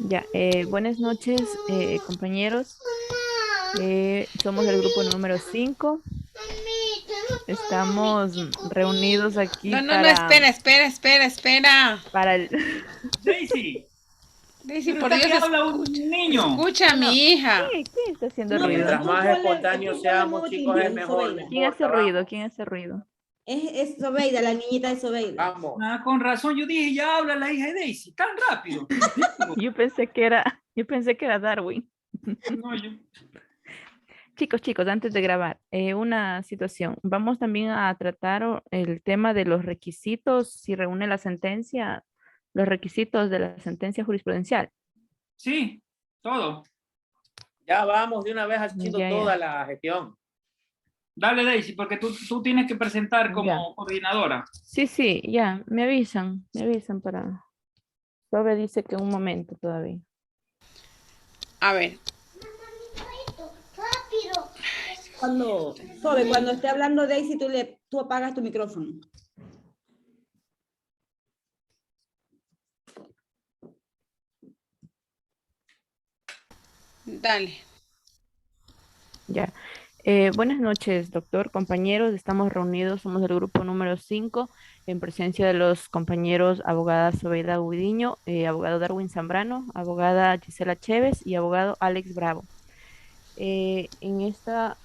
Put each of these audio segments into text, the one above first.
Ya, buenas noches, compañeros. Somos el grupo número 5. Estamos reunidos aquí No, no, no, espera. para el... Daisy, Daisy, pero por está Dios, que habla un niño. escucha a No, no. mi hija. ¿Quién está haciendo No, pero ruido? Mientras más tú espontáneos ponle seamos, modo chicos, es tímido, mejor, no Sobeida. ¿Quién hace importa, ruido? vamos, ¿Quién hace ruido? Es Sobeida, la niñita de Sobeida. vamos. Ah, con razón, yo dije, ya habla la hija de Daisy, tan rápido. Yo pensé que era Darwin. No, yo. Chicos, antes de grabar, una situación. Vamos también a tratar el tema de los requisitos, si reúne la sentencia, los requisitos de la sentencia jurisprudencial. Sí, todo. Ya vamos de una vez haciendo Ya, toda ya, la gestión. Dale, Daisy, porque tú tienes que presentar ya. como coordinadora. Sí, ya, me avisan para... Sobe dice que un momento todavía. A ver, Cuando esté hablando Daisy, tú apagas tu micrófono. dale. Ya. Buenas noches, doctor, compañeros. Estamos reunidos, somos el grupo número 5 en presencia de los compañeros abogada Zobeida Gudiño, abogado Darwin Zambrano, abogada Gisela Chévez y abogado Alex Bravo. En esta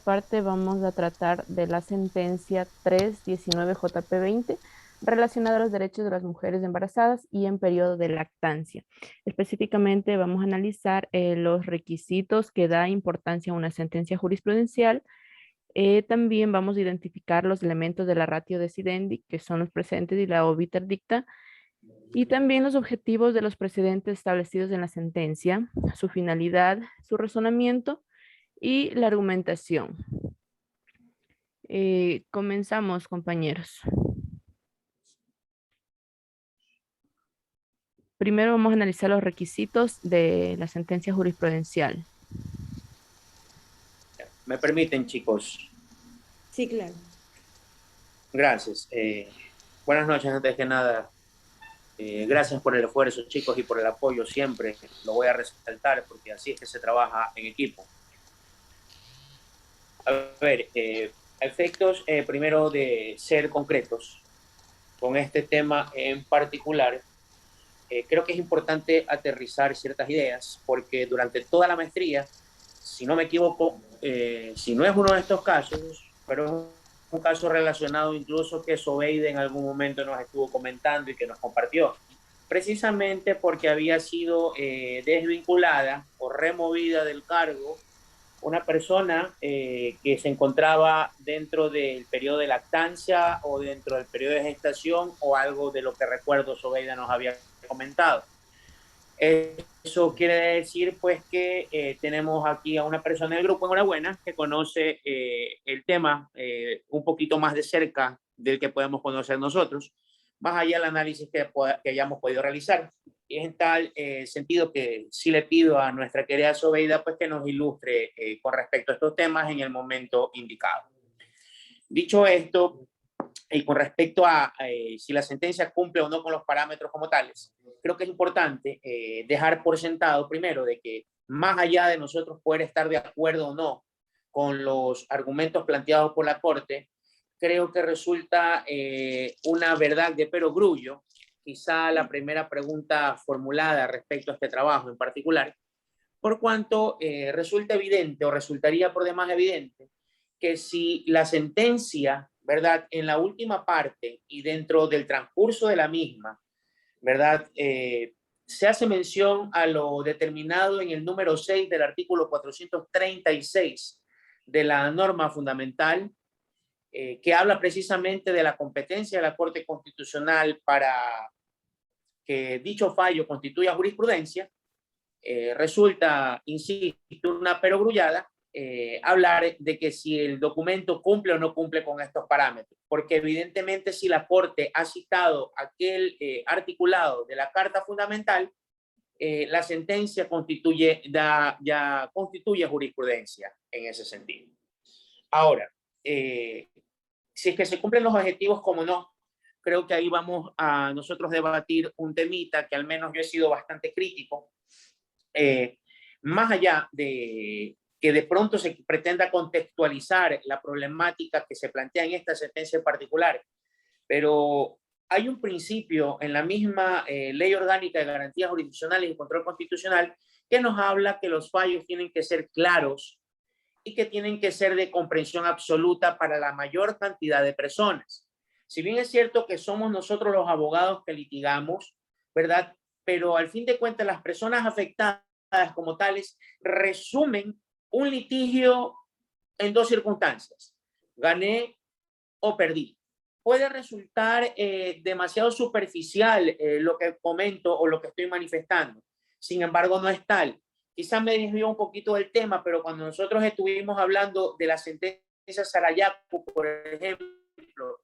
parte vamos a tratar de la sentencia 319 JP 20 relacionada a los derechos de las mujeres embarazadas y en periodo de lactancia. Específicamente vamos a analizar los requisitos que da importancia a una sentencia jurisprudencial. También vamos a identificar los elementos de la ratio decidendi, que son los precedentes y la obiter dicta, y también los objetivos de los precedentes establecidos en la sentencia, su finalidad, su razonamiento y la argumentación. Comenzamos, compañeros. Primero vamos a analizar los requisitos de la sentencia jurisprudencial. Me permiten, chicos. Sí, claro. Gracias. Buenas noches, antes que nada. Gracias por el esfuerzo, chicos, y por el apoyo siempre. Lo voy a resaltar porque así es que se trabaja en equipo. A ver, efectos primero de ser concretos con este tema en particular. Creo que es importante aterrizar ciertas ideas porque durante toda la maestría, si no me equivoco, si no es uno de estos casos, pero es un caso relacionado incluso que Sobeida en algún momento nos estuvo comentando y que nos compartió, precisamente porque había sido desvinculada o removida del cargo una persona que se encontraba dentro del periodo de lactancia o dentro del periodo de gestación o algo de lo que recuerdo Sobeida nos había comentado. Eso quiere decir pues que tenemos aquí a una persona del grupo Enhorabuena que conoce el tema un poquito más de cerca del que podemos conocer nosotros, más allá del análisis que hayamos podido realizar. Y es en tal sentido que sí le pido a nuestra querida Sobeida pues que nos ilustre con respecto a estos temas en el momento indicado. Dicho esto, y con respecto a si la sentencia cumple o no con los parámetros como tales, creo que es importante dejar por sentado primero de que más allá de nosotros poder estar de acuerdo o no con los argumentos planteados por la Corte, creo que resulta una verdad de perogrullo, quizá la primera pregunta formulada respecto a este trabajo en particular, por cuanto resulta evidente o resultaría por demás evidente que si la sentencia, ¿verdad? En la última parte y dentro del transcurso de la misma, ¿verdad? Se hace mención a lo determinado en el número 6 del artículo 436 de la norma fundamental, que habla precisamente de la competencia de la Corte Constitucional para que dicho fallo constituya jurisprudencia. Resulta, insisto, una perogrullada hablar de que si el documento cumple o no cumple con estos parámetros, porque evidentemente si la Corte ha citado aquel articulado de la Carta Fundamental, la sentencia ya constituye jurisprudencia en ese sentido. Ahora, si es que se cumplen los objetivos, como no, creo que ahí vamos a nosotros debatir un temita que al menos yo he sido bastante crítico, más allá de que de pronto se pretenda contextualizar la problemática que se plantea en esta sentencia en particular, pero hay un principio en la misma Ley Orgánica de Garantías Jurisdiccionales y Control Constitucional que nos habla que los fallos tienen que ser claros y que tienen que ser de comprensión absoluta para la mayor cantidad de personas. Si bien es cierto que somos nosotros los abogados que litigamos, ¿verdad? Pero al fin de cuentas las personas afectadas como tales resumen un litigio en dos circunstancias: gané o perdí. Puede resultar demasiado superficial lo que comento o lo que estoy manifestando. Sin embargo, no es tal. Quizás me desvío un poquito del tema, pero cuando nosotros estuvimos hablando de la sentencia Sarayaku, por ejemplo,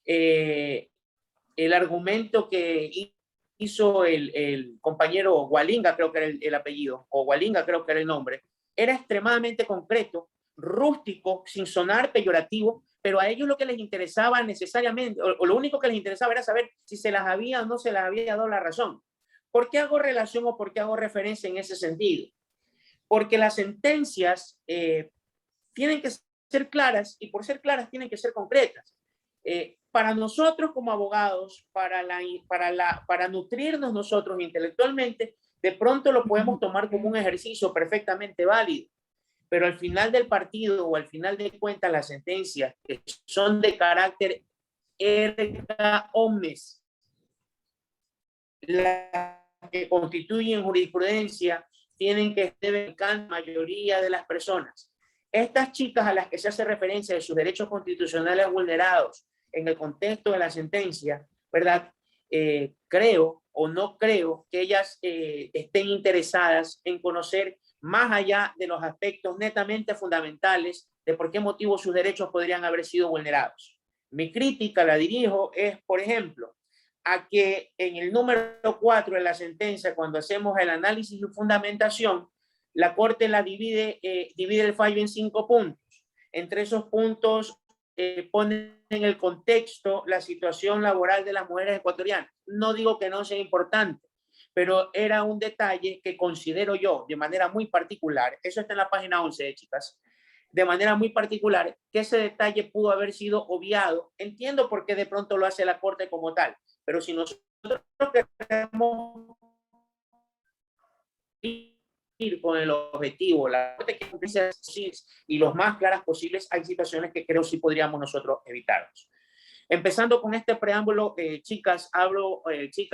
el argumento que hizo el compañero Gualinga, creo que era el apellido, o Gualinga creo que era el nombre, era extremadamente concreto, rústico, sin sonar peyorativo, pero a ellos lo que les interesaba necesariamente, o lo único que les interesaba era saber si se las había o no se las había dado la razón. ¿Por qué hago relación o por qué hago referencia en ese sentido? Porque las sentencias tienen que ser claras, y por ser claras tienen que ser concretas. Para nosotros como abogados, para nutrirnos nosotros intelectualmente, de pronto lo podemos tomar como un ejercicio perfectamente válido, pero al final del partido o al final de cuentas las sentencias que son de carácter erga omnes, las que constituyen jurisprudencia, tienen que ser la mayoría de las personas. Estas chicas a las que se hace referencia de sus derechos constitucionales vulnerados en el contexto de la sentencia, ¿verdad? Creo o no creo que ellas estén interesadas en conocer más allá de los aspectos netamente fundamentales de por qué motivo sus derechos podrían haber sido vulnerados. Mi crítica la dirijo es, por ejemplo, a que en el número 4 de la sentencia, cuando hacemos el análisis y fundamentación, la Corte la divide el fallo en 5 puntos. Entre esos puntos pone en el contexto la situación laboral de las mujeres ecuatorianas. No digo que no sea importante, pero era un detalle que considero yo de manera muy particular, eso está en la página 11, chicas, de manera muy particular, que ese detalle pudo haber sido obviado. Entiendo por qué de pronto lo hace la Corte como tal, pero si nosotros queremos ir con el objetivo, la Corte que cumpliese y los más claras posibles, hay situaciones que creo sí podríamos nosotros evitarnos. Empezando con este preámbulo, chicas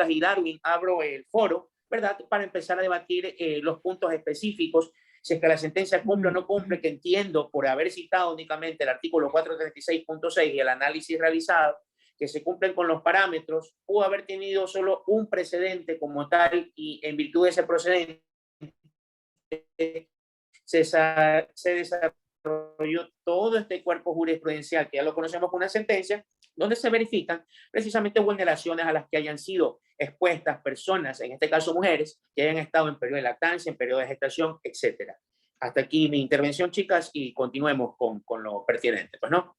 y Darwin, abro el foro, ¿verdad? Para empezar a debatir los puntos específicos, si es que la sentencia cumple o no cumple, que entiendo por haber citado únicamente el artículo 436.6 y el análisis realizado, que se cumplen con los parámetros, pudo haber tenido solo un precedente como tal, y en virtud de ese precedente se desarrolló todo este cuerpo jurisprudencial, que ya lo conocemos con una sentencia, donde se verifican precisamente vulneraciones a las que hayan sido expuestas personas, en este caso mujeres, que hayan estado en periodo de lactancia, en periodo de gestación, etc. Hasta aquí mi intervención, chicas, y continuemos con lo pertinente, pues, ¿no?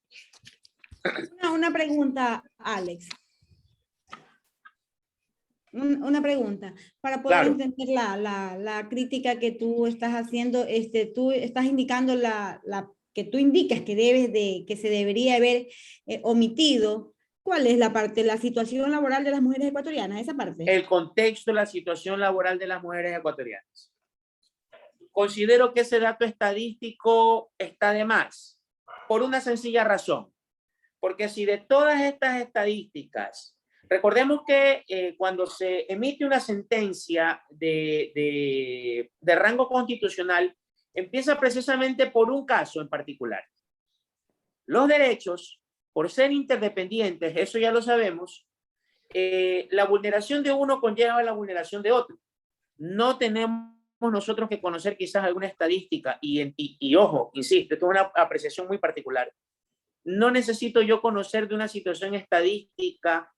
Una pregunta, Alex. Una pregunta, para poder entender la crítica que tú estás haciendo, tú estás indicando que tú indicas que se debería haber omitido. ¿Cuál es la parte, la situación laboral de las mujeres ecuatorianas, esa parte? El contexto de la situación laboral de las mujeres ecuatorianas. Considero que ese dato estadístico está de más, por una sencilla razón, porque si de todas estas estadísticas, recordemos que cuando se emite una sentencia de rango constitucional, empieza precisamente por un caso en particular. Los derechos, por ser interdependientes, eso ya lo sabemos, la vulneración de uno conlleva la vulneración de otro. No tenemos nosotros que conocer quizás alguna estadística, y ojo, insisto, esto es una apreciación muy particular. No necesito yo conocer de una situación estadística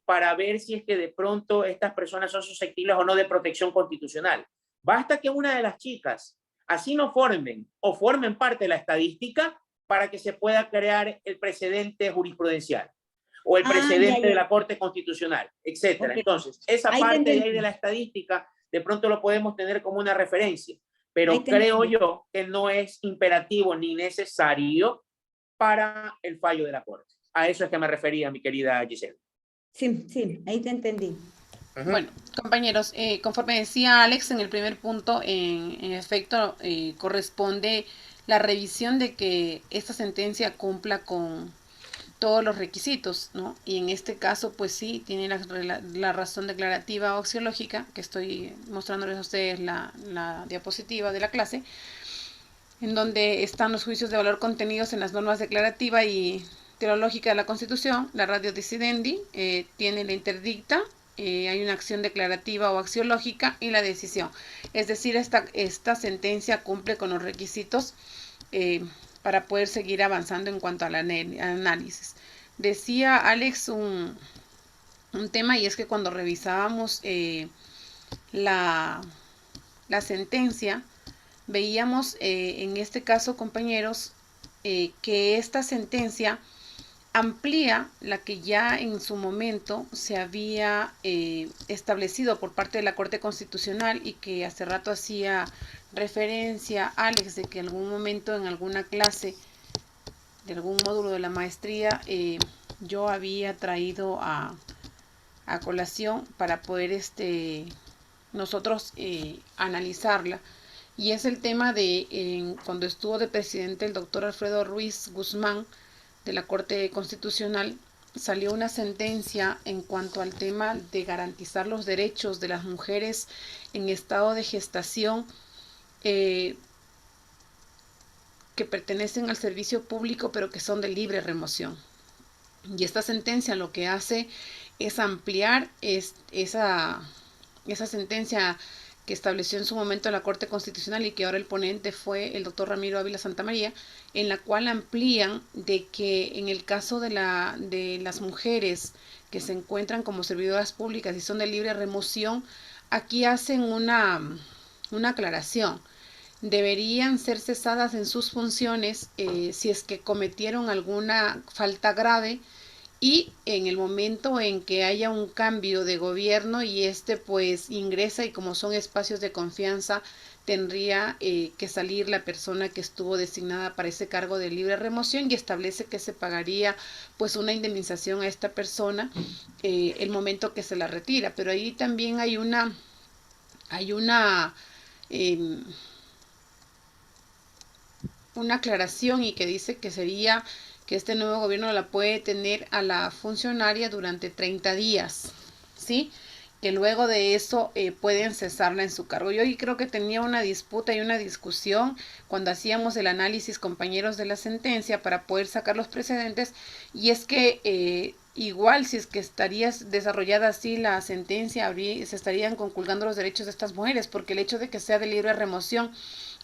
para ver si es que de pronto estas personas son susceptibles o no de protección constitucional. Basta que una de las chicas así no formen o formen parte de la estadística para que se pueda crear el precedente jurisprudencial. o el Ah, precedente ya. de la Corte Constitucional, etcétera. Ok. Entonces, esa Ahí te parte de entendí. ahí de la estadística, de pronto lo podemos tener como una referencia, pero Ahí te creo entendí. yo que no es imperativo ni necesario para el fallo de la Corte. A eso es que me refería, mi querida Giselle. Sí, sí, ahí te entendí. Ujú. Bueno, compañeros, conforme decía Alex en el primer punto, en efecto, corresponde la revisión de que esta sentencia cumpla con todos los requisitos, ¿no? Y en este caso, pues sí, tiene la razón declarativa o axiológica, que estoy mostrándoles a ustedes la diapositiva de la clase, en donde están los juicios de valor contenidos en las normas declarativa y teológica de la Constitución. La ratio decidendi tiene la interdicta, hay una acción declarativa o axiológica y la decisión. Es decir, esta sentencia cumple con los requisitos para poder seguir avanzando en cuanto al análisis. Decía Alex un tema, y es que cuando revisábamos la sentencia, veíamos en este caso, compañeros, que esta sentencia amplía la que ya en su momento se había establecido por parte de la Corte Constitucional, y que hace rato hacía referencia Alex de que en algún momento en alguna clase de algún módulo de la maestría yo había traído a colación para poder nosotros analizarla. Y es el tema de cuando estuvo de presidente el doctor Alfredo Ruiz Guzmán de la Corte Constitucional, salió una sentencia en cuanto al tema de garantizar los derechos de las mujeres en estado de gestación que pertenecen al servicio público pero que son de libre remoción. Y esta sentencia lo que hace es ampliar esa sentencia que estableció en su momento la Corte Constitucional, y que ahora el ponente fue el doctor Ramiro Ávila Santamaría, en la cual amplían de que en el caso de las mujeres que se encuentran como servidoras públicas y son de libre remoción, aquí hacen una aclaración. Deberían ser cesadas en sus funciones si es que cometieron alguna falta grave, y en el momento en que haya un cambio de gobierno y pues ingresa, y como son espacios de confianza, tendría que salir la persona que estuvo designada para ese cargo de libre remoción, y establece que se pagaría pues una indemnización a esta persona el momento que se la retira. Pero ahí también hay una aclaración, y que dice que sería que este nuevo gobierno la puede tener a la funcionaria durante 30 días, ¿sí? Que luego de eso pueden cesarla en su cargo. Yo creo que tenía una disputa y una discusión cuando hacíamos el análisis, compañeros, de la sentencia para poder sacar los precedentes, y es que igual si es que estaría desarrollada así la sentencia, se estarían conculcando los derechos de estas mujeres, porque el hecho de que sea de libre remoción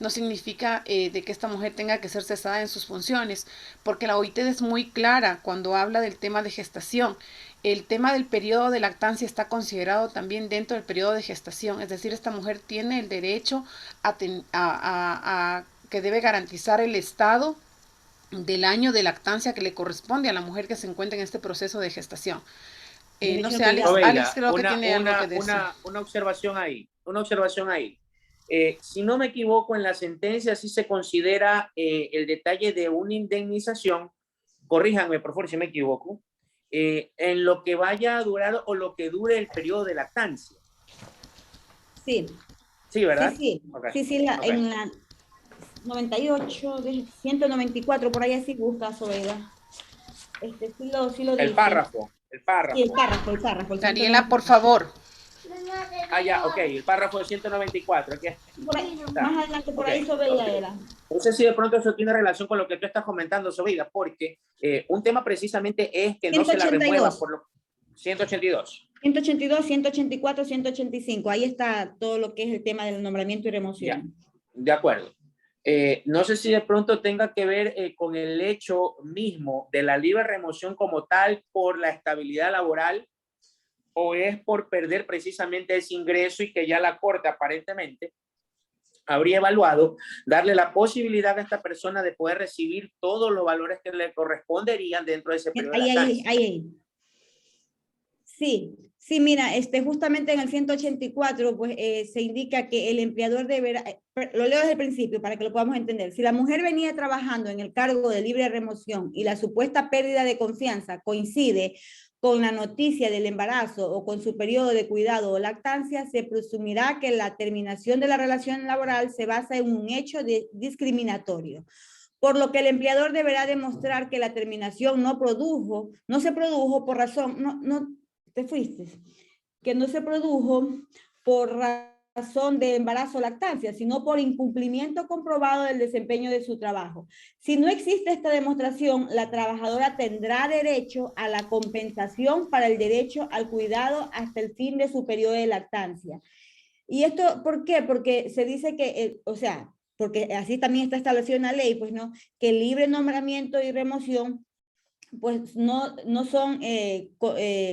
no significa de que esta mujer tenga que ser cesada en sus funciones, porque la OIT es muy clara cuando habla del tema de gestación. El tema del periodo de lactancia está considerado también dentro del periodo de gestación, es decir, esta mujer tiene el derecho a que debe garantizar el Estado del año de lactancia que le corresponde a la mujer que se encuentra en este proceso de gestación. No sé, Alex creo que tiene algo que decir. Una observación ahí. Si no me equivoco, en la sentencia sí se considera el detalle de una indemnización, corríjanme por favor si me equivoco, en lo que vaya a durar o lo que dure el periodo de lactancia. Sí. Sí, ¿verdad? Sí. Okay. Sí, en la 98, 194, por ahí así busca Sobeida. Sí lo dice. El párrafo. Sí, el párrafo. Daniela, por favor. Ya, ok, el párrafo de 194. Aquí por ahí, más adelante, por ahí Sobeida era. No sé si de pronto eso tiene relación con lo que tú estás comentando, Sobeida, porque un tema precisamente es que 182. No se la remueva por lo 182. 182, 184, 185. Ahí está todo lo que es el tema del nombramiento y remoción. Ya, de acuerdo. No sé si de pronto tenga que ver con el hecho mismo de la libre remoción como tal por la estabilidad laboral, o es por perder precisamente ese ingreso, y que ya la Corte aparentemente habría evaluado darle la posibilidad a esta persona de poder recibir todos los valores que le corresponderían dentro de ese periodo. Ahí. Sí, mira, justamente en el 184, pues se indica que el empleador deberá, lo leo desde el principio para que lo podamos entender. Si la mujer venía trabajando en el cargo de libre remoción y la supuesta pérdida de confianza coincide con la noticia del embarazo o con su periodo de cuidado o lactancia, se presumirá que la terminación de la relación laboral se basa en un hecho discriminatorio, por lo que el empleador deberá demostrar que la terminación no se produjo por razón, te fuiste, que no se produjo por razón de embarazo o lactancia, sino por incumplimiento comprobado del desempeño de su trabajo. Si no existe esta demostración, la trabajadora tendrá derecho a la compensación para el derecho al cuidado hasta el fin de su periodo de lactancia. ¿Y esto por qué? Porque se dice que, porque así también está establecido en la ley, pues no, que el libre nombramiento y remoción pues no son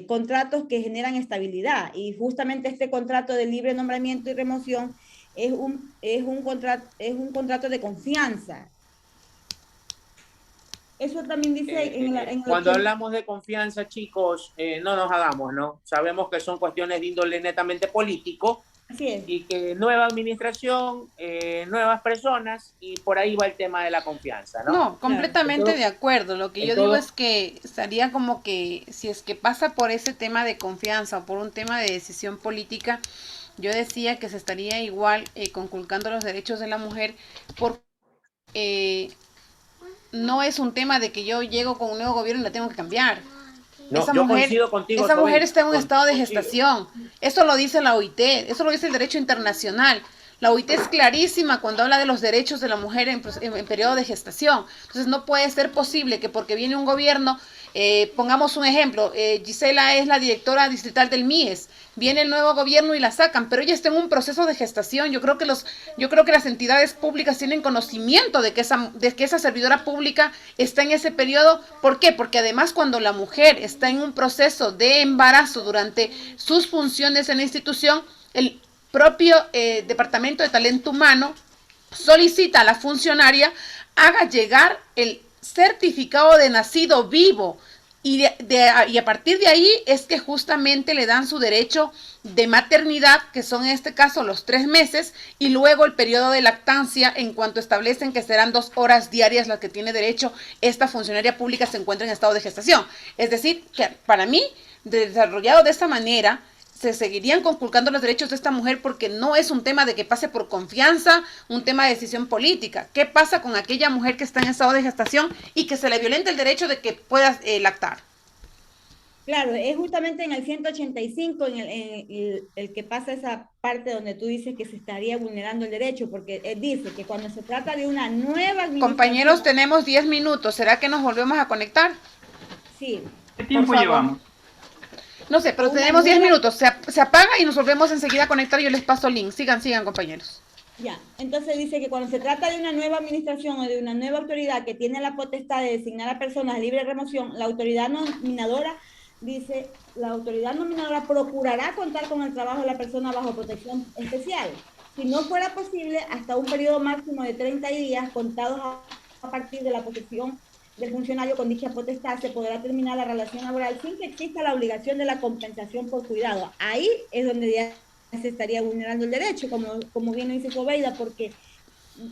contratos que generan estabilidad, y justamente este contrato de libre nombramiento y remoción es un contrato de confianza. Eso también dice cuando hablamos de confianza, chicos, no nos hagamos, ¿no? Sabemos que son cuestiones de índole netamente político. Así es. Y que nueva administración, nuevas personas, y por ahí va el tema de la confianza, ¿no? No, completamente de acuerdo. Lo que yo digo es que estaría como que, si es que pasa por ese tema de confianza o por un tema de decisión política, yo decía que se estaría igual conculcando los derechos de la mujer, porque no es un tema de que yo llego con un nuevo gobierno y la tengo que cambiar. No, esa mujer está en un estado de gestación. Eso lo dice la OIT, eso lo dice el derecho internacional. La OIT es clarísima cuando habla de los derechos de la mujer en periodo de gestación. Entonces no puede ser posible que porque viene un gobierno, pongamos un ejemplo, Gisela es la directora distrital del MIES, viene el nuevo gobierno y la sacan, pero ella está en un proceso de gestación. Yo creo que las entidades públicas tienen conocimiento de que esa servidora pública está en ese periodo. ¿Por qué? Porque además cuando la mujer está en un proceso de embarazo durante sus funciones en la institución, el propio Departamento de Talento Humano solicita a la funcionaria haga llegar el certificado de nacido vivo, y a partir de ahí es que justamente le dan su derecho de maternidad, que son en este caso los 3 meses, y luego el periodo de lactancia, en cuanto establecen que serán 2 horas diarias las que tiene derecho esta funcionaria pública se encuentra en estado de gestación. Es decir, que para mí, desarrollado de esta manera, se seguirían conculcando los derechos de esta mujer, porque no es un tema de que pase por confianza, un tema de decisión política. ¿Qué pasa con aquella mujer que está en estado de gestación y que se le violenta el derecho de que pueda lactar? Claro, es justamente en el 185 el que pasa esa parte donde tú dices que se estaría vulnerando el derecho, porque dice que cuando se trata de una nueva administración... Compañeros, tenemos 10 minutos. ¿Será que nos volvemos a conectar? Sí. ¿Qué tiempo llevamos? No sé, pero tenemos 10 minutos. Se apaga y nos volvemos enseguida a conectar. Yo les paso el link. Sigan, compañeros. Ya, entonces dice que cuando se trata de una nueva administración o de una nueva autoridad que tiene la potestad de designar a personas de libre remoción, la autoridad nominadora procurará contar con el trabajo de la persona bajo protección especial. Si no fuera posible, hasta un periodo máximo de 30 días contados a partir de la posesión del funcionario con dicha potestad, se podrá terminar la relación laboral sin que exista la obligación de la compensación por cuidado. Ahí es donde ya se estaría vulnerando el derecho, como bien lo dice Sobeida, porque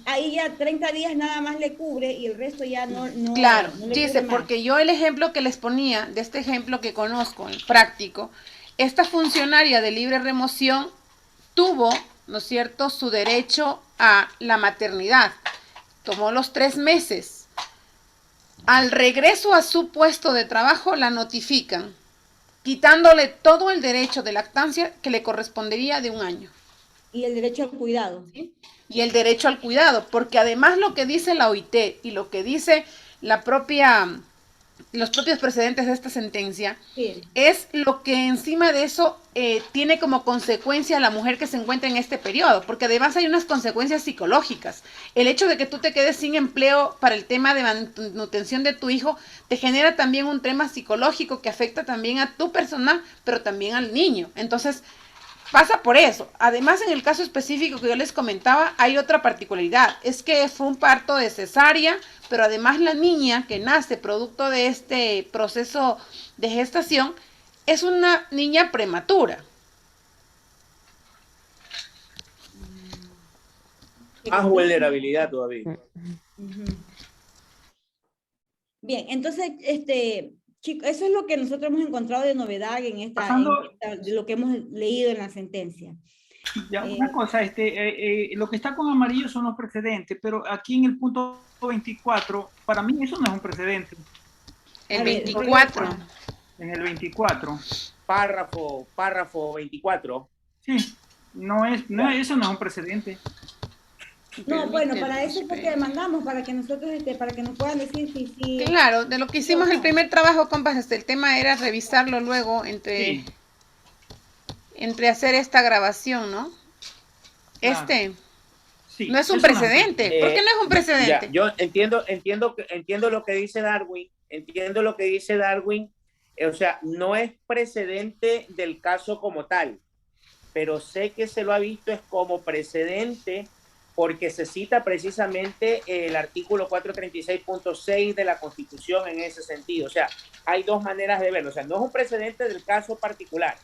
ahí ya 30 días nada más le cubre y el resto ya no claro, no le dice, cubre porque yo el ejemplo que les ponía, de este ejemplo que conozco, el práctico, esta funcionaria de libre remoción tuvo, ¿no es cierto?, su derecho a la maternidad. Tomó los 3 meses. Al regreso a su puesto de trabajo la notifican, quitándole todo el derecho de lactancia que le correspondería de 1 año. Y el derecho al cuidado. ¿Sí? Y el derecho al cuidado, porque además lo que dice la OIT y lo que dice los propios precedentes de esta sentencia, sí, es lo que encima de eso tiene como consecuencia a la mujer que se encuentra en este periodo, porque además hay unas consecuencias psicológicas. El hecho de que tú te quedes sin empleo para el tema de manutención de tu hijo te genera también un tema psicológico que afecta también a tu persona, pero también al niño. Entonces, pasa por eso. Además, en el caso específico que yo les comentaba, hay otra particularidad. Es que fue un parto de cesárea, pero además la niña que nace producto de este proceso de gestación es una niña prematura. Más vulnerabilidad todavía. Ujú. Bien, entonces, chicos, eso es lo que nosotros hemos encontrado de novedad de lo que hemos leído en la sentencia. Ya, una cosa, lo que está con amarillo son los precedentes, pero aquí en el punto 24, para mí eso no es un precedente. El 24. En el 24. Párrafo 24. Sí, eso no es un precedente. No, bueno, para eso es lo que demandamos, para que nosotros, para que nos puedan decir si... Claro, de lo que hicimos el primer trabajo, compas, el tema era revisarlo luego entre hacer esta grabación, ¿no? Claro. Sí, no es un precedente. ¿Por qué no es un precedente? Ya, yo entiendo lo que dice Darwin, o sea, no es precedente del caso como tal, pero sé que se lo ha visto es como precedente porque se cita precisamente el artículo 436.6 de la Constitución en ese sentido. O sea, hay dos maneras de verlo. O sea, no es un precedente del caso particular,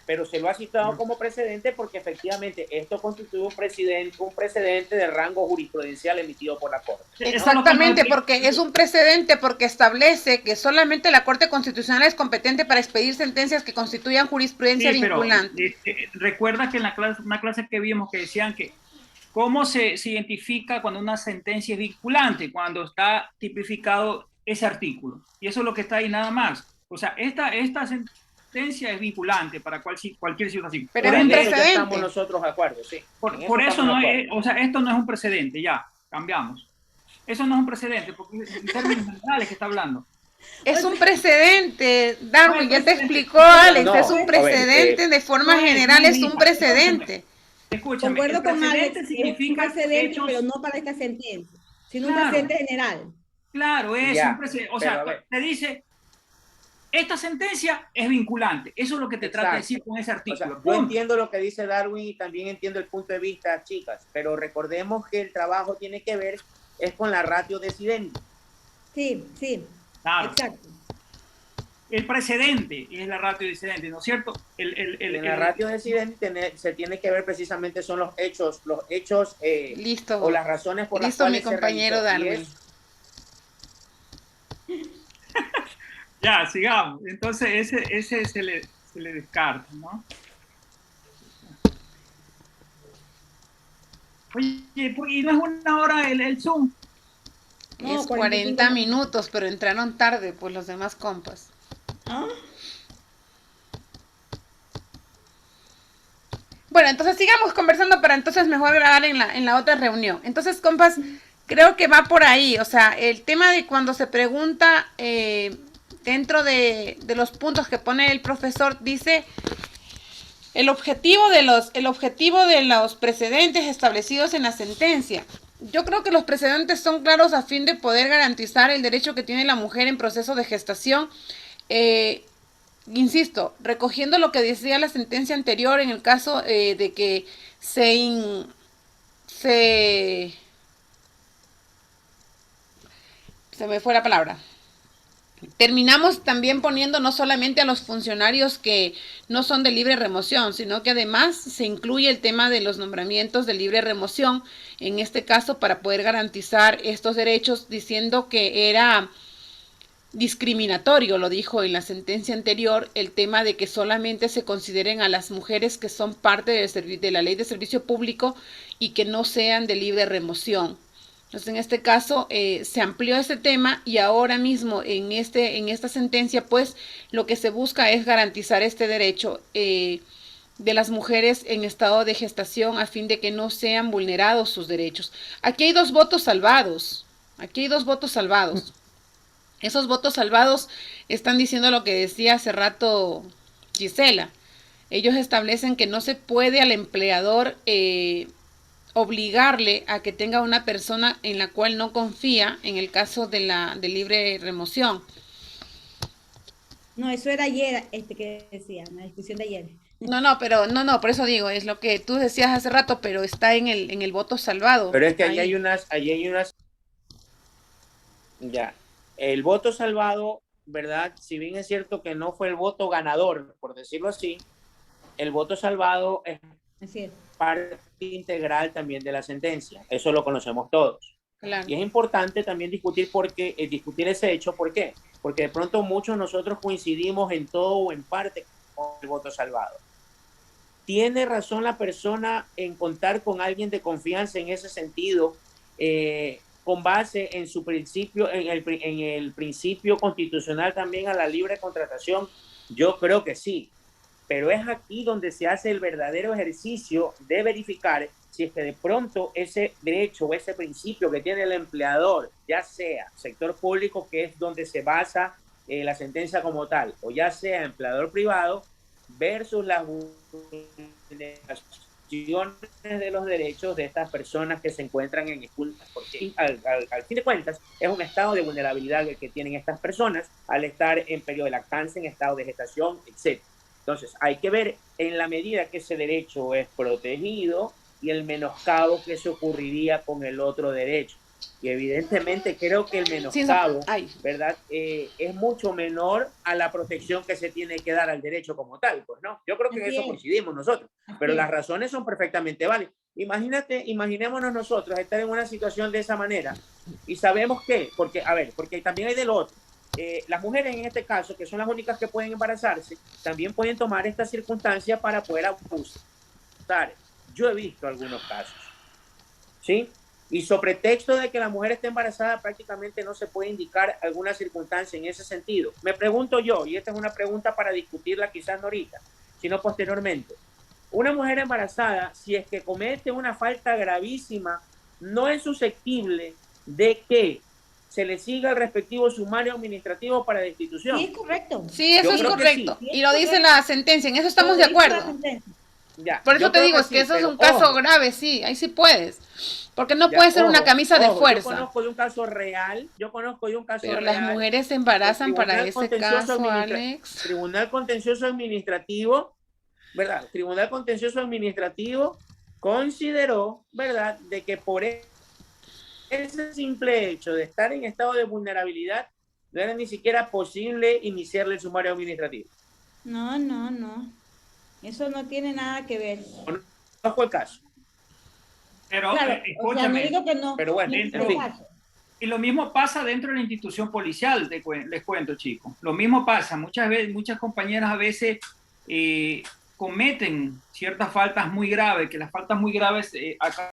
pero se lo ha citado como precedente porque efectivamente esto constituye un precedente de rango jurisprudencial emitido por la Corte. Exactamente, porque es un precedente porque establece que solamente la Corte Constitucional es competente para expedir sentencias que constituyan jurisprudencia vinculante. Recuerda que en una clase que vimos que decían que cómo se identifica cuando una sentencia es vinculante, cuando está tipificado ese artículo. Y eso es lo que está ahí nada más. O sea, esta sentencia es vinculante para cualquier situación. Pero es un precedente. Estamos nosotros de acuerdo, sí. Por eso no es, o sea, esto no es un precedente, ya, cambiamos. Eso no es un precedente, porque en términos generales que está hablando. Es un precedente, Darwin, ya te explicó Alex, es un precedente de forma general, es un precedente. Escúchame, concuerdo con Alex, significa es un precedente, hechos, pero no para esta sentencia, sino un precedente general. Claro, es un precedente. O sea, te dice, esta sentencia es vinculante. Eso es lo que te trata de decir con ese artículo. O sea, yo entiendo lo que dice Darwin y también entiendo el punto de vista, chicas, pero recordemos que el trabajo tiene que ver es con la ratio decidente. Sí, claro. Exacto. El precedente es la ratio decidente, ¿no es cierto? La ratio decidente se tiene que ver precisamente son los hechos listo. O las razones por las cuales mi compañero Darwin. Ya, sigamos. Entonces ese se le descarta, ¿no? Oye, ¿y no es una hora el Zoom? No, es 40 minutos, pero entraron tarde, pues los demás compas. ¿Ah? Bueno, entonces sigamos conversando para entonces mejor grabar en la otra reunión. Entonces, compas, creo que va por ahí. O sea, el tema de cuando se pregunta dentro de los puntos que pone el profesor, dice el objetivo de los precedentes establecidos en la sentencia. Yo creo que los precedentes son claros a fin de poder garantizar el derecho que tiene la mujer en proceso de gestación. Insisto, recogiendo lo que decía la sentencia anterior en el caso de que se me fue la palabra. Terminamos también poniendo no solamente a los funcionarios que no son de libre remoción, sino que además se incluye el tema de los nombramientos de libre remoción, en este caso para poder garantizar estos derechos, diciendo que era discriminatorio, lo dijo en la sentencia anterior, el tema de que solamente se consideren a las mujeres que son parte de la ley de servicio público y que no sean de libre remoción. Entonces, en este caso, se amplió ese tema y ahora mismo en esta sentencia, pues, lo que se busca es garantizar este derecho de las mujeres en estado de gestación a fin de que no sean vulnerados sus derechos. Aquí hay dos votos salvados. Esos votos salvados están diciendo lo que decía hace rato Gisela. Ellos establecen que no se puede al empleador obligarle a que tenga una persona en la cual no confía en el caso de libre remoción. No, eso era ayer, que decía, en la discusión de ayer. No, por eso digo, es lo que tú decías hace rato, pero está en el voto salvado. Pero es que allí hay unas, ya. El voto salvado ¿verdad? Si bien es cierto que no fue el voto ganador, por decirlo así, el voto salvado es parte integral también de la sentencia. Eso lo conocemos todos. Claro. Y es importante también discutir ese hecho. ¿Por qué? Porque de pronto muchos nosotros coincidimos en todo o en parte con el voto salvado. ¿Tiene razón la persona en contar con alguien de confianza en ese sentido, con base en su principio, en el principio constitucional también a la libre contratación? Yo creo que sí, pero es aquí donde se hace el verdadero ejercicio de verificar si es que de pronto ese derecho o ese principio que tiene el empleador, ya sea sector público, que es donde se basa la sentencia como tal, o ya sea empleador privado, versus las vulneraciones de los derechos de estas personas que se encuentran en escuelas, porque al fin de cuentas es un estado de vulnerabilidad el que tienen estas personas al estar en periodo de lactancia, en estado de gestación, etc. Entonces hay que ver en la medida que ese derecho es protegido y el menoscabo que se ocurriría con el otro derecho. Y evidentemente creo que el menoscabo, ¿verdad? Es mucho menor a la protección que se tiene que dar al derecho como tal, pues, ¿no? Yo creo que en eso coincidimos nosotros, pero las razones son perfectamente válidas. Imaginémonos nosotros estar en una situación de esa manera y sabemos que, porque también hay del otro. Las mujeres en este caso, que son las únicas que pueden embarazarse, también pueden tomar esta circunstancia para poder abusar. Yo he visto algunos casos, ¿sí? Y sobre texto de que la mujer esté embarazada, prácticamente no se puede indicar alguna circunstancia en ese sentido. Me pregunto yo, y esta es una pregunta para discutirla quizás no ahorita, sino posteriormente. Una mujer embarazada, si es que comete una falta gravísima, no es susceptible de que se le siga el respectivo sumario administrativo para destitución. Sí, es correcto. Sí, eso es correcto. Sí. Y lo dice la sentencia, en eso estamos de acuerdo. Ya, por eso te digo, es que eso es un caso grave, sí, ahí sí puedes. Porque no puede ser una camisa de fuerza. Yo conozco de un caso real, Pero las mujeres se embarazan para ese caso, Alex. Tribunal Contencioso Administrativo, ¿verdad? Tribunal Contencioso Administrativo consideró, ¿verdad?, de que por ese simple hecho de estar en estado de vulnerabilidad no era ni siquiera posible iniciarle el sumario administrativo. No. Eso no tiene nada que ver. No fue el caso. Pero, claro, escúchame. o sea, no digo que no. Pero bueno, en fin. Y lo mismo pasa dentro de la institución policial, les cuento, chicos. Lo mismo pasa. Muchas compañeras a veces cometen ciertas faltas muy graves, que las faltas muy graves acá